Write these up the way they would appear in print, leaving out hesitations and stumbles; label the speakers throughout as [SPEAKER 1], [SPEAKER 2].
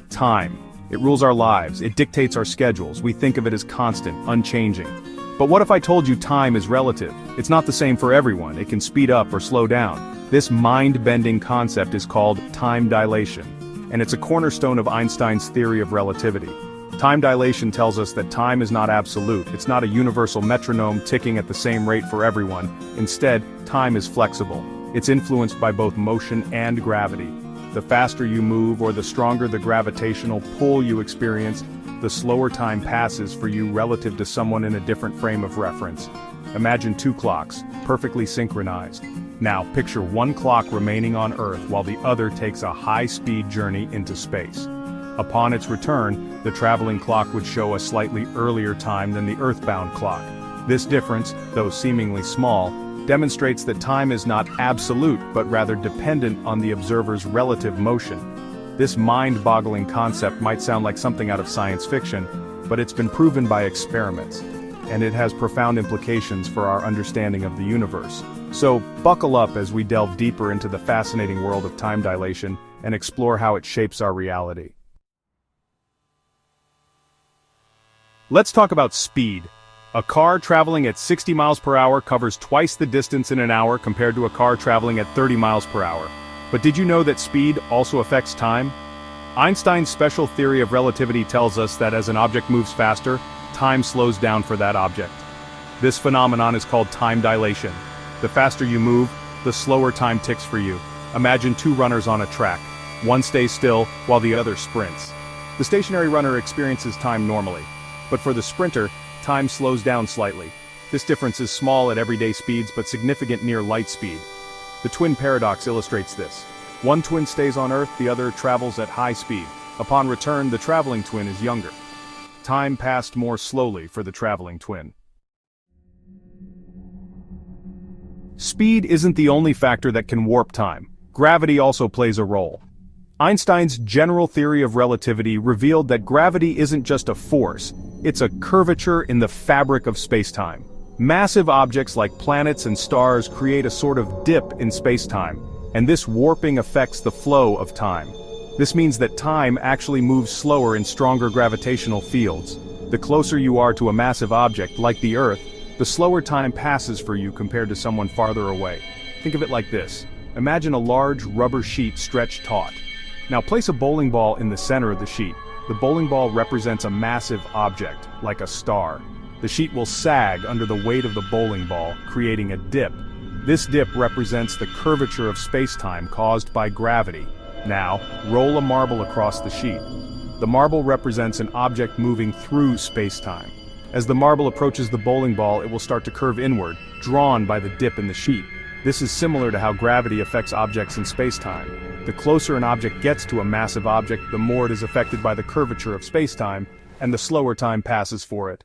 [SPEAKER 1] Time. It rules our lives, it dictates our schedules, we think of it as constant, unchanging. But what if I told you time is relative? It's not the same for everyone, it can speed up or slow down. This mind-bending concept is called time dilation, and it's a cornerstone of Einstein's theory of relativity. Time dilation tells us that time is not absolute, it's not a universal metronome ticking at the same rate for everyone. Instead, time is flexible. It's influenced by both motion and gravity. The faster you move or the stronger the gravitational pull you experience, the slower time passes for you relative to someone in a different frame of reference. Imagine two clocks, perfectly synchronized. Now picture one clock remaining on Earth while the other takes a high-speed journey into space. Upon its return, the traveling clock would show a slightly earlier time than the earthbound clock. This difference, though seemingly small, demonstrates that time is not absolute but rather dependent on the observer's relative motion. This mind-boggling concept might sound like something out of science fiction, but it's been proven by experiments, and it has profound implications for our understanding of the universe. So, buckle up as we delve deeper into the fascinating world of time dilation and explore how it shapes our reality. Let's talk about speed. A car traveling at 60 miles per hour covers twice the distance in an hour compared to a car traveling at 30 miles per hour. But did you know that speed also affects time? Einstein's special theory of relativity tells us that as an object moves faster, time slows down for that object. This phenomenon is called time dilation. The faster you move, the slower time ticks for you. Imagine two runners on a track. One stays still while the other sprints. The stationary runner experiences time normally, but for the sprinter, time slows down slightly. This difference is small at everyday speeds but significant near light speed. The twin paradox illustrates this. One twin stays on Earth, the other travels at high speed. Upon return, the traveling twin is younger. Time passed more slowly for the traveling twin. Speed isn't the only factor that can warp time. Gravity also plays a role. Einstein's general theory of relativity revealed that gravity isn't just a force, it's a curvature in the fabric of spacetime. Massive objects like planets and stars create a sort of dip in spacetime, and this warping affects the flow of time. This means that time actually moves slower in stronger gravitational fields. The closer you are to a massive object, like the Earth, the slower time passes for you compared to someone farther away. Think of it like this. Imagine a large rubber sheet stretched taut. Now place a bowling ball in the center of the sheet. The bowling ball represents a massive object, like a star. The sheet will sag under the weight of the bowling ball, creating a dip. This dip represents the curvature of spacetime caused by gravity. Now, roll a marble across the sheet. The marble represents an object moving through spacetime. As the marble approaches the bowling ball, it will start to curve inward, drawn by the dip in the sheet. This is similar to how gravity affects objects in spacetime. The closer an object gets to a massive object, the more it is affected by the curvature of spacetime, and the slower time passes for it.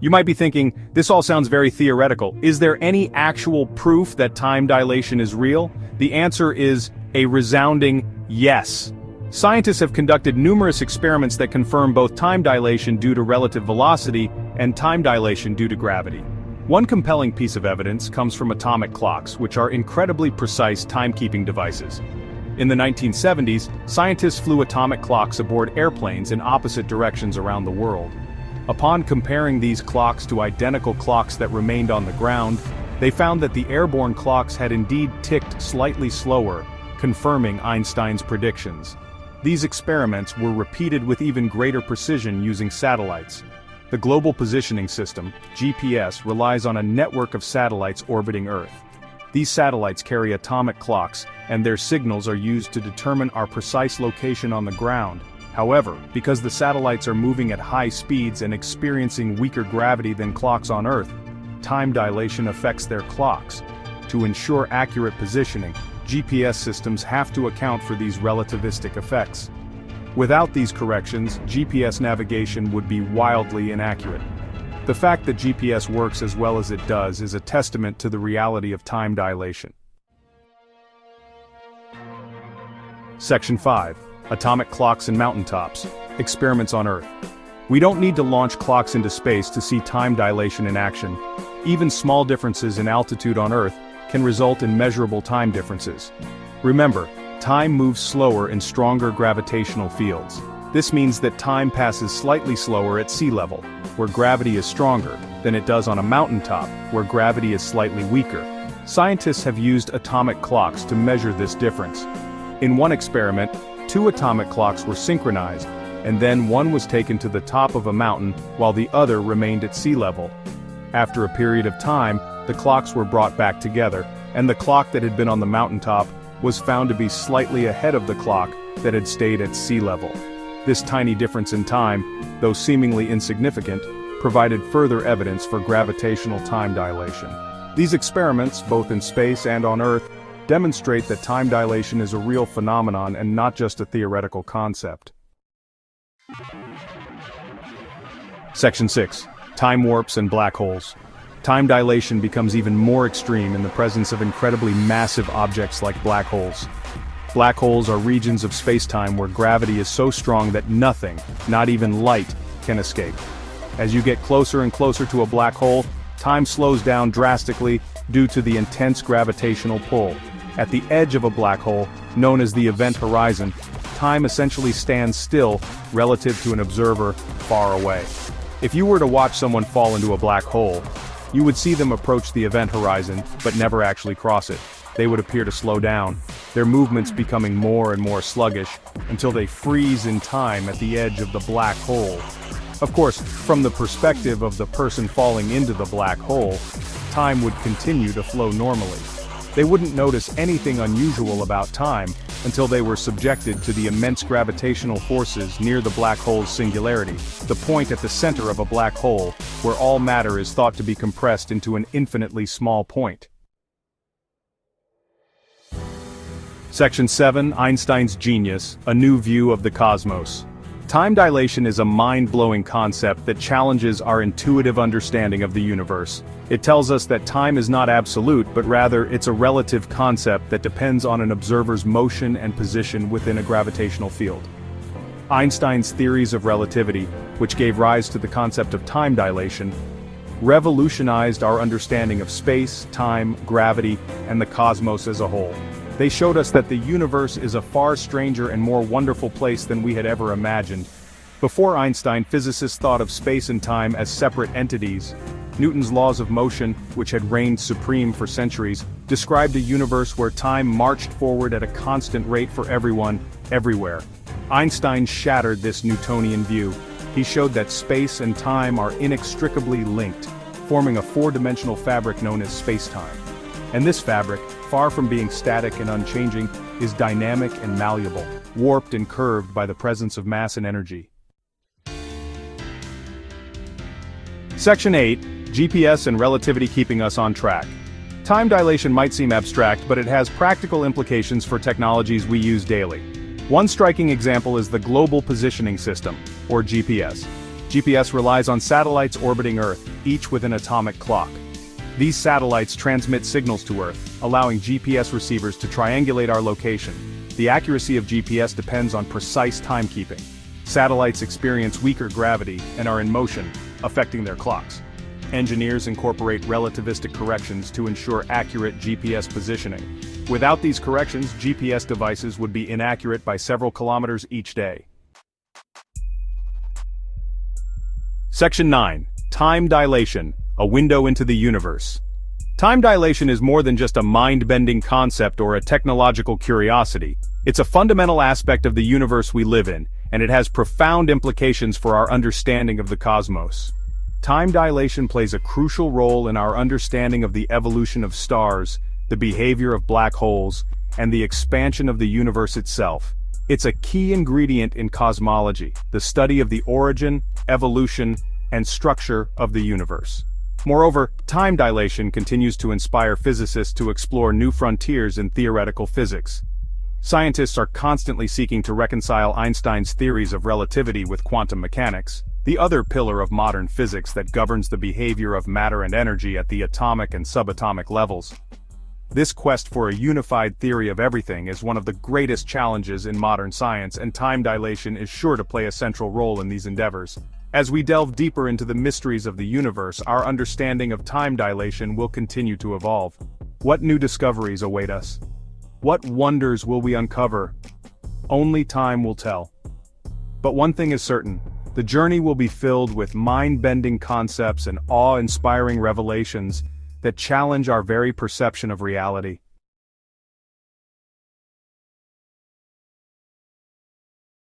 [SPEAKER 1] You might be thinking, this all sounds very theoretical. Is there any actual proof that time dilation is real? The answer is a resounding yes. Scientists have conducted numerous experiments that confirm both time dilation due to relative velocity and time dilation due to gravity. One compelling piece of evidence comes from atomic clocks, which are incredibly precise timekeeping devices. In the 1970s, scientists flew atomic clocks aboard airplanes in opposite directions around the world. Upon comparing these clocks to identical clocks that remained on the ground, they found that the airborne clocks had indeed ticked slightly slower, confirming Einstein's predictions. These experiments were repeated with even greater precision using satellites. The Global Positioning System, GPS, relies on a network of satellites orbiting Earth. These satellites carry atomic clocks, and their signals are used to determine our precise location on the ground. However, because the satellites are moving at high speeds and experiencing weaker gravity than clocks on Earth, time dilation affects their clocks. To ensure accurate positioning, GPS systems have to account for these relativistic effects. Without these corrections, GPS navigation would be wildly inaccurate. The fact that GPS works as well as it does is a testament to the reality of time dilation. Section 5. Atomic clocks and mountaintops. Experiments on Earth. We don't need to launch clocks into space to see time dilation in action. Even small differences in altitude on Earth can result in measurable time differences. Remember, time moves slower in stronger gravitational fields. This means that time passes slightly slower at sea level, where gravity is stronger, than it does on a mountaintop, where gravity is slightly weaker. Scientists have used atomic clocks to measure this difference. In one experiment, two atomic clocks were synchronized, and then one was taken to the top of a mountain while the other remained at sea level. After a period of time, the clocks were brought back together, and the clock that had been on the mountaintop was found to be slightly ahead of the clock that had stayed at sea level. This tiny difference in time, though seemingly insignificant, provided further evidence for gravitational time dilation. These experiments, both in space and on Earth, demonstrate that time dilation is a real phenomenon and not just a theoretical concept. Section 6. Time warps and black holes. Time dilation becomes even more extreme in the presence of incredibly massive objects like black holes. Black holes are regions of space-time where gravity is so strong that nothing, not even light, can escape. As you get closer and closer to a black hole, time slows down drastically due to the intense gravitational pull. At the edge of a black hole, known as the event horizon, time essentially stands still relative to an observer far away. If you were to watch someone fall into a black hole, you would see them approach the event horizon, but never actually cross it. They would appear to slow down, their movements becoming more and more sluggish, until they freeze in time at the edge of the black hole. Of course, from the perspective of the person falling into the black hole, time would continue to flow normally. They wouldn't notice anything unusual about time until they were subjected to the immense gravitational forces near the black hole's singularity, the point at the center of a black hole, where all matter is thought to be compressed into an infinitely small point. Section 7. Einstein's genius, a new view of the cosmos. Time dilation is a mind-blowing concept that challenges our intuitive understanding of the universe. It tells us that time is not absolute, but rather it's a relative concept that depends on an observer's motion and position within a gravitational field. Einstein's theories of relativity, which gave rise to the concept of time dilation, revolutionized our understanding of space, time, gravity, and the cosmos as a whole. They showed us that the universe is a far stranger and more wonderful place than we had ever imagined. Before Einstein, physicists thought of space and time as separate entities. Newton's laws of motion, which had reigned supreme for centuries, described a universe where time marched forward at a constant rate for everyone, everywhere. Einstein shattered this Newtonian view. He showed that space and time are inextricably linked, forming a four-dimensional fabric known as space-time. And this fabric, far from being static and unchanging, is dynamic and malleable, warped and curved by the presence of mass and energy. Section 8. GPS and relativity keeping us on track. Time dilation might seem abstract, but it has practical implications for technologies we use daily. One striking example is the Global Positioning System, or GPS. GPS relies on satellites orbiting Earth, each with an atomic clock. These satellites transmit signals to Earth, allowing GPS receivers to triangulate our location. The accuracy of GPS depends on precise timekeeping. Satellites experience weaker gravity and are in motion, affecting their clocks. Engineers incorporate relativistic corrections to ensure accurate GPS positioning. Without these corrections, GPS devices would be inaccurate by several kilometers each day. Section 9. Time dilation, a window into the universe. Time dilation is more than just a mind-bending concept or a technological curiosity. It's a fundamental aspect of the universe we live in, and it has profound implications for our understanding of the cosmos. Time dilation plays a crucial role in our understanding of the evolution of stars, the behavior of black holes, and the expansion of the universe itself. It's a key ingredient in cosmology, the study of the origin, evolution, and structure of the universe. Moreover, time dilation continues to inspire physicists to explore new frontiers in theoretical physics. Scientists are constantly seeking to reconcile Einstein's theories of relativity with quantum mechanics, the other pillar of modern physics that governs the behavior of matter and energy at the atomic and subatomic levels. This quest for a unified theory of everything is one of the greatest challenges in modern science, and time dilation is sure to play a central role in these endeavors. As we delve deeper into the mysteries of the universe, our understanding of time dilation will continue to evolve. What new discoveries await us? What wonders will we uncover? Only time will tell. But one thing is certain, the journey will be filled with mind-bending concepts and awe-inspiring revelations that challenge our very perception of reality.